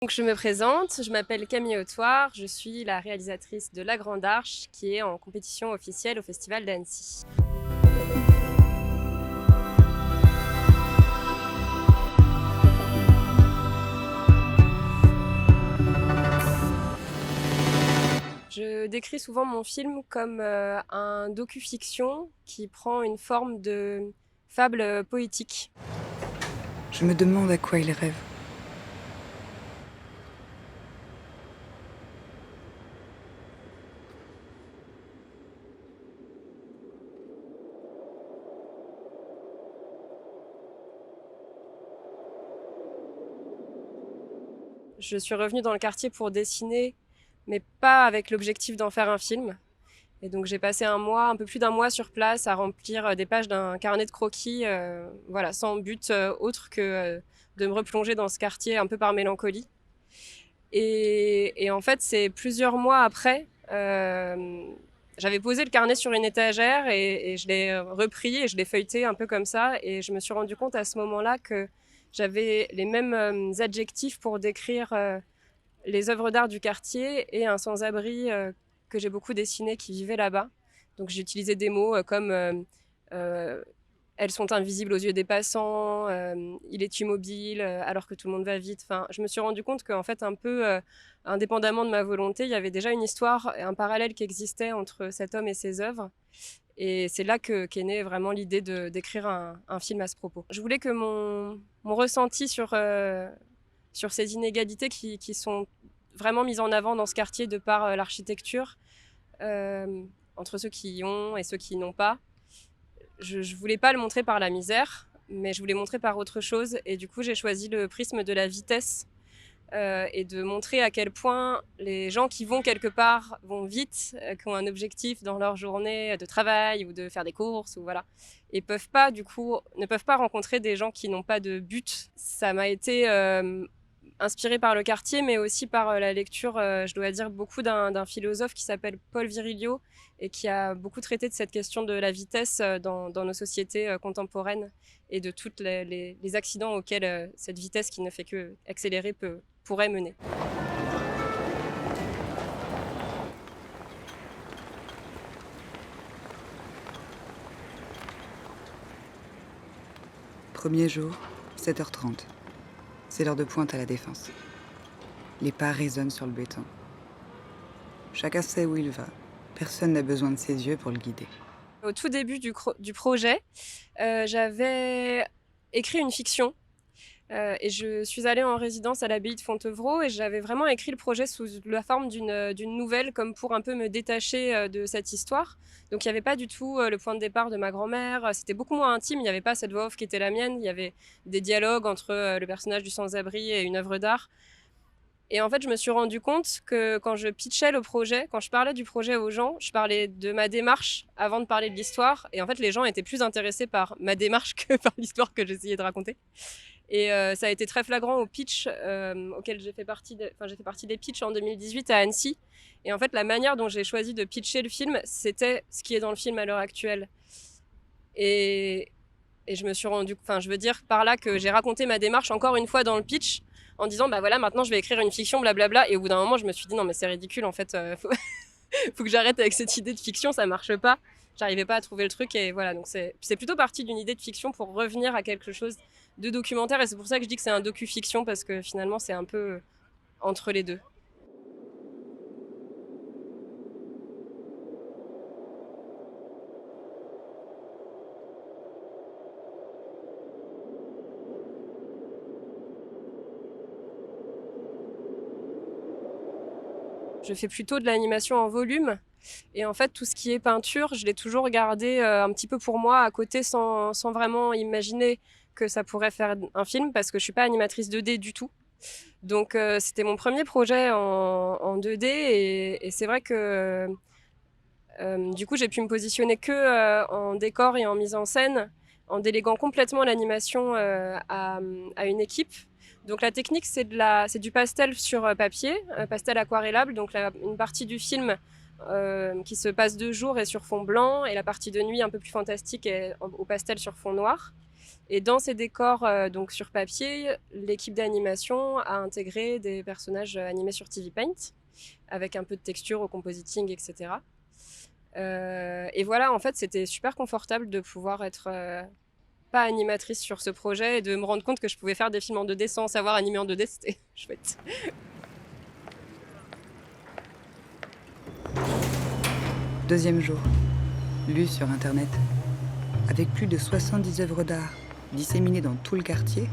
Donc je me présente, je m'appelle Camille Autoire, je suis la réalisatrice de La Grande Arche qui est en compétition officielle au Festival d'Annecy. Je décris souvent mon film comme un docu-fiction qui prend une forme de fable poétique. Je me demande à quoi il rêve. Je suis revenue dans le quartier pour dessiner, mais pas avec l'objectif d'en faire un film. Et donc j'ai passé un peu plus d'un mois sur place à remplir des pages d'un carnet de croquis, voilà, sans but autre que de me replonger dans ce quartier un peu par mélancolie. Et en fait, c'est plusieurs mois après, j'avais posé le carnet sur une étagère et je l'ai repris et je l'ai feuilleté un peu comme ça. Et je me suis rendu compte à ce moment-là que j'avais les mêmes adjectifs pour décrire les œuvres d'art du quartier et un sans-abri que j'ai beaucoup dessiné qui vivait là-bas. Donc j'ai utilisé des mots comme euh, elles sont invisibles aux yeux des passants, il est immobile alors que tout le monde va vite. Enfin, je me suis rendu compte qu'en fait, un peu indépendamment de ma volonté, il y avait déjà une histoire, un parallèle qui existait entre cet homme et ses œuvres. Et c'est là qu'est née vraiment l'idée d'écrire un film à ce propos. Je voulais que mon ressenti sur ces inégalités qui sont vraiment mises en avant dans ce quartier de par l'architecture, euh, entre ceux qui y ont et ceux qui n'ont pas, je voulais pas le montrer par la misère, mais je voulais montrer par autre chose. Et du coup, j'ai choisi le prisme de la vitesse et de montrer à quel point les gens qui vont quelque part vont vite, qui ont un objectif dans leur journée de travail ou de faire des courses ou voilà, et peuvent pas du coup ne peuvent pas rencontrer des gens qui n'ont pas de but. Ça m'a été inspiré par le quartier, mais aussi par la lecture, je dois dire, beaucoup d'un philosophe qui s'appelle Paul Virilio et qui a beaucoup traité de cette question de la vitesse dans nos sociétés contemporaines et de tous les accidents auxquels cette vitesse qui ne fait que accélérer pourrait mener. Premier jour, 7h30. C'est l'heure de pointe à la Défense. Les pas résonnent sur le béton. Chacun sait où il va. Personne n'a besoin de ses yeux pour le guider. Au tout début du projet, j'avais écrit une fiction. Et je suis allée en résidence à l'abbaye de Fontevraud et j'avais vraiment écrit le projet sous la forme d'une nouvelle, comme pour un peu me détacher de cette histoire. Donc il n'y avait pas du tout le point de départ de ma grand-mère, c'était beaucoup moins intime, il n'y avait pas cette voix off qui était la mienne, il y avait des dialogues entre le personnage du sans-abri et une œuvre d'art. Et en fait, je me suis rendu compte que quand je pitchais le projet, quand je parlais du projet aux gens, je parlais de ma démarche avant de parler de l'histoire. Et en fait, les gens étaient plus intéressés par ma démarche que par l'histoire que j'essayais de raconter. Et ça a été très flagrant au pitch auquel j'ai fait partie. J'ai fait partie des pitchs en 2018 à Annecy. Et en fait, la manière dont j'ai choisi de pitcher le film, c'était ce qui est dans le film à l'heure actuelle. Et, et je me suis rendu, je veux dire par là que j'ai raconté ma démarche encore une fois dans le pitch en disant bah voilà maintenant je vais écrire une fiction blablabla. Et au bout d'un moment, je me suis dit non mais c'est ridicule en fait. Faut que j'arrête avec cette idée de fiction, ça marche pas. J'arrivais pas à trouver le truc et voilà, donc c'est plutôt parti d'une idée de fiction pour revenir à quelque chose de documentaire et c'est pour ça que je dis que c'est un docu-fiction parce que finalement c'est un peu entre les deux. Je fais plutôt de l'animation en volume et en fait tout ce qui est peinture, je l'ai toujours gardé un petit peu pour moi à côté sans vraiment imaginer que ça pourrait faire un film parce que je suis pas animatrice 2D du tout. Donc c'était mon premier projet en 2D et c'est vrai que du coup j'ai pu me positionner que en décor et en mise en scène en déléguant complètement l'animation à une équipe. Donc la technique c'est du pastel sur papier, pastel aquarellable, donc une partie du film qui se passe de jour est sur fond blanc et la partie de nuit un peu plus fantastique est au pastel sur fond noir. Et dans ces décors, donc sur papier, l'équipe d'animation a intégré des personnages animés sur TV Paint, avec un peu de texture au compositing, etc. Et voilà, en fait, c'était super confortable de pouvoir être pas animatrice sur ce projet et de me rendre compte que je pouvais faire des films en 2D sans savoir animer en 2D, c'était chouette. Deuxième jour, lu sur Internet. Avec plus de 70 œuvres d'art disséminées dans tout le quartier,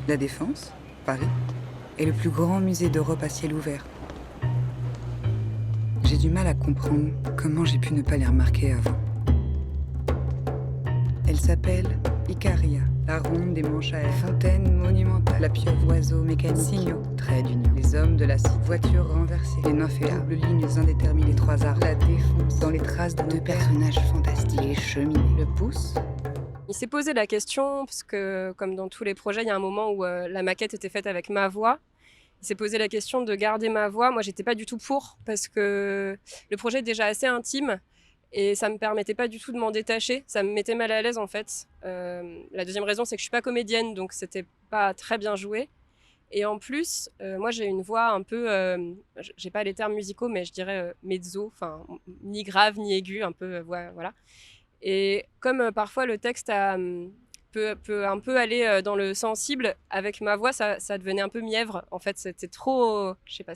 La Défense, Paris, est le plus grand musée d'Europe à ciel ouvert. J'ai du mal à comprendre comment j'ai pu ne pas les remarquer avant. Elle s'appelle Icaria, la ronde des manches à air, fontaine monumentale, la pieuvre oiseau mécanique, signaux, traits d'union, les hommes de la cite, voitures renversées, les inféables lignes indéterminées, les trois arbres, la défense, dans les traces de deux personnages fantastiques, les cheminées, le pouce. Il s'est posé la question, parce que comme dans tous les projets, il y a un moment où la maquette était faite avec ma voix. Il s'est posé la question de garder ma voix. Moi, j'étais pas du tout pour, parce que le projet est déjà assez intime et ça me permettait pas du tout de m'en détacher. Ça me mettait mal à l'aise, en fait. La deuxième raison, c'est que je suis pas comédienne, donc c'était pas très bien joué. Et en plus, moi, j'ai une voix un peu, j'ai pas les termes musicaux, mais je dirais mezzo, enfin ni grave ni aigu, un peu voilà. Et comme parfois le texte peut un peu aller dans le sensible, avec ma voix, ça devenait un peu mièvre. En fait, c'était trop, je sais pas,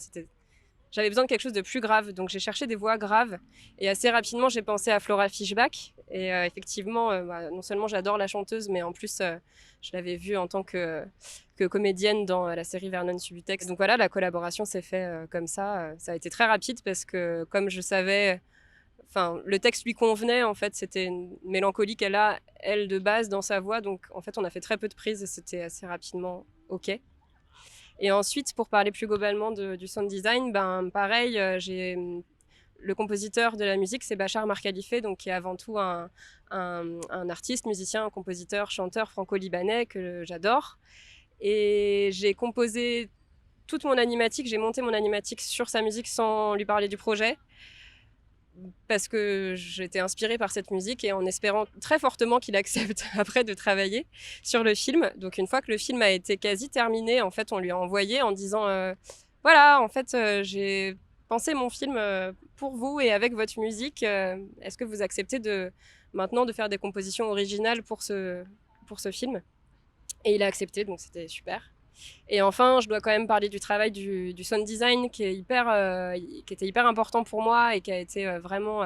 j'avais besoin de quelque chose de plus grave. Donc j'ai cherché des voix graves. Et assez rapidement, j'ai pensé à Flora Fischbach. Et effectivement, non seulement j'adore la chanteuse, mais en plus, je l'avais vue en tant que comédienne dans la série Vernon Subutex. Donc voilà, la collaboration s'est faite comme ça. Ça a été très rapide parce que comme je savais... Enfin, le texte lui convenait, en fait, c'était une mélancolie qu'elle a, elle, de base, dans sa voix. Donc, en fait, on a fait très peu de prises et c'était assez rapidement OK. Et ensuite, pour parler plus globalement du sound design, ben, pareil, le compositeur de la musique, c'est Bachar Markhalife, donc qui est avant tout un artiste, musicien, compositeur, chanteur franco-libanais que j'adore. Et j'ai composé toute mon animatique, j'ai monté mon animatique sur sa musique sans lui parler du projet, parce que j'étais inspirée par cette musique et en espérant très fortement qu'il accepte après de travailler sur le film. Donc une fois que le film a été quasi terminé, en fait, on lui a envoyé en disant voilà, en fait, j'ai pensé mon film pour vous et avec votre musique. Est-ce que vous acceptez maintenant de faire des compositions originales pour ce film? Et il a accepté, donc c'était super. Et enfin, je dois quand même parler du travail du sound design qui était hyper important pour moi et qui a été vraiment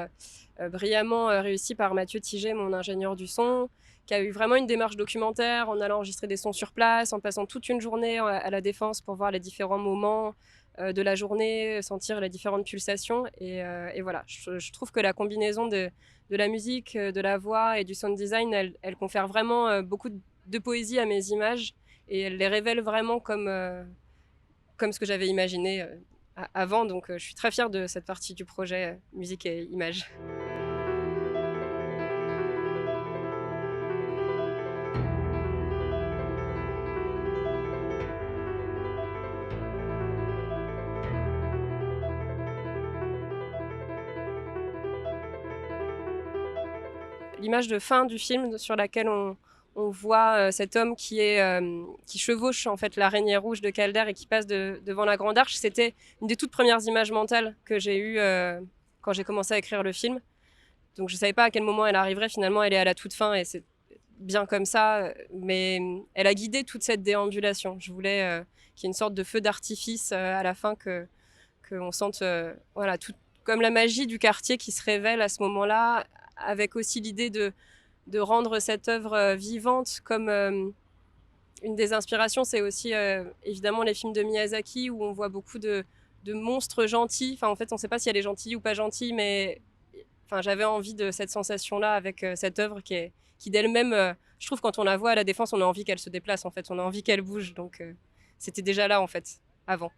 brillamment réussi par Mathieu Tiget, mon ingénieur du son, qui a eu vraiment une démarche documentaire en allant enregistrer des sons sur place, en passant toute une journée à la Défense pour voir les différents moments de la journée, sentir les différentes pulsations. Et voilà, je trouve que la combinaison de la musique, de la voix et du sound design, elle confère vraiment beaucoup de poésie à mes images. Et elle les révèle vraiment comme ce que j'avais imaginé avant. Donc je suis très fière de cette partie du projet musique et images. L'image de fin du film sur laquelle on voit cet homme qui chevauche en fait l'araignée rouge de Calder et qui passe devant la Grande Arche. C'était une des toutes premières images mentales que j'ai eues quand j'ai commencé à écrire le film. Donc je ne savais pas à quel moment elle arriverait. Finalement, elle est à la toute fin et c'est bien comme ça. Mais elle a guidé toute cette déambulation. Je voulais qu'il y ait une sorte de feu d'artifice à la fin, qu'on sente voilà, tout, comme la magie du quartier qui se révèle à ce moment-là, avec aussi l'idée de rendre cette œuvre vivante. Comme une des inspirations, c'est aussi évidemment les films de Miyazaki où on voit beaucoup de monstres gentils. Enfin, en fait, on ne sait pas si elle est gentille ou pas gentille, mais enfin, j'avais envie de cette sensation-là avec cette œuvre qui d'elle-même, je trouve, quand on la voit à la Défense, on a envie qu'elle se déplace, en fait, on a envie qu'elle bouge. Donc, c'était déjà là, en fait, avant.